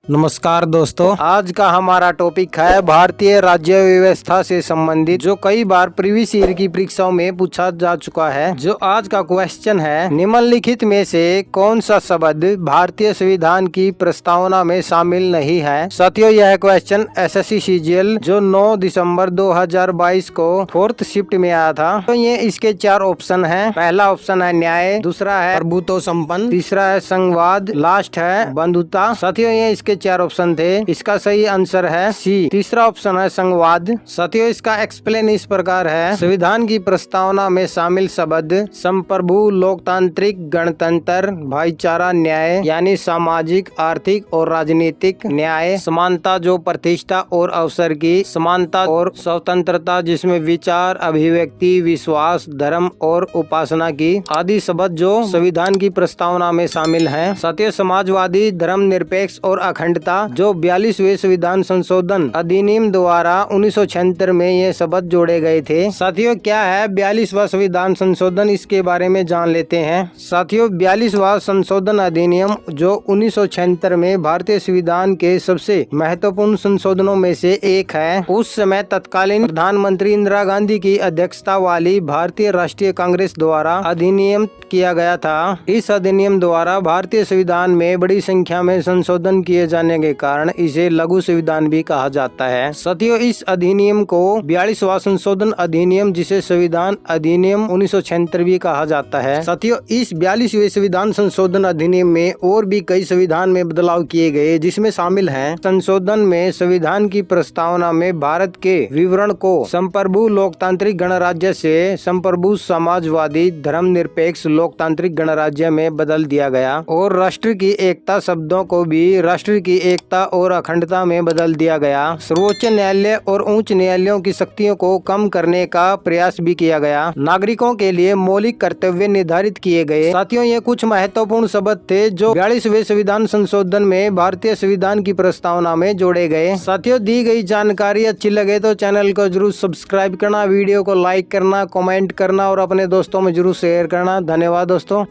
नमस्कार दोस्तों, आज का हमारा टॉपिक है भारतीय राज्य व्यवस्था से संबंधित, जो कई बार प्रीवियस ईयर की परीक्षाओं में पूछा जा चुका है। जो आज का क्वेश्चन है, निम्नलिखित में से कौन सा शब्द भारतीय संविधान की प्रस्तावना में शामिल नहीं है। साथियों, यह क्वेश्चन एसएससी सीजीएल जो 9 दिसंबर 2022 को 4th शिफ्ट में आया था। तो ये इसके 4 ऑप्शन है। पहला ऑप्शन है न्याय, दूसरा है प्रभुत्व संपन्न, तीसरा है संघवाद, लास्ट है बंधुता। साथियों, ये इसके 4 ऑप्शन थे। इसका सही आंसर है सी, तीसरा ऑप्शन है संघवाद। साथियों, इसका एक्सप्लेन इस प्रकार है। संविधान की प्रस्तावना में शामिल शब्द संप्रभु, लोकतांत्रिक, गणतंत्र, भाईचारा, न्याय यानी सामाजिक, आर्थिक और राजनीतिक न्याय, समानता जो प्रतिष्ठा और अवसर की, समानता और स्वतंत्रता जिसमें विचार, अभिव्यक्ति, विश्वास, धर्म और उपासना की आदि शब्द जो संविधान की प्रस्तावना में शामिल हैं। साथियों, समाजवादी, धर्मनिरपेक्ष और अखंडता जो 42वें संविधान संशोधन अधिनियम द्वारा 1976 में ये शब्द जोड़े गए थे। साथियों, क्या है 42वां संविधान संशोधन, इसके बारे में जान लेते हैं। साथियों, 42वां संशोधन अधिनियम जो 1976 में भारतीय संविधान के सबसे महत्वपूर्ण संशोधनों में से एक है। उस समय तत्कालीन प्रधानमंत्री इंदिरा गांधी की अध्यक्षता वाली भारतीय राष्ट्रीय कांग्रेस द्वारा अधिनियम किया गया था। इस अधिनियम द्वारा भारतीय संविधान में बड़ी संख्या में संशोधन किए जाने के कारण इसे लघु संविधान भी कहा जाता है। साथियों, इस अधिनियम को 42वां संशोधन अधिनियम जिसे संविधान अधिनियम 1976 भी कहा जाता है। साथियों, इस 42वें संविधान संशोधन अधिनियम में और भी कई संविधान में बदलाव किए गए, जिसमें शामिल हैं संशोधन में संविधान की प्रस्तावना में भारत के विवरण को संप्रभु लोकतांत्रिक गणराज्य से संप्रभु समाजवादी धर्मनिरपेक्ष लोकतांत्रिक गणराज्य में बदल दिया गया और राष्ट्र की एकता शब्दों को भी राष्ट्र की एकता और अखंडता में बदल दिया गया। सर्वोच्च न्यायालय और उच्च न्यायालयों की शक्तियों को कम करने का प्रयास भी किया गया। नागरिकों के लिए मौलिक कर्तव्य निर्धारित किए गए। साथियों, ये कुछ महत्वपूर्ण शब्द थे जो 42वें संविधान संशोधन में भारतीय संविधान की प्रस्तावना में जोड़े गए। साथियों, दी गई जानकारी अच्छी लगे तो चैनल को जरूर सब्सक्राइब करना, वीडियो को लाइक करना, कमेंट करना और अपने दोस्तों में जरूर शेयर करना। धन्यवाद दोस्तों।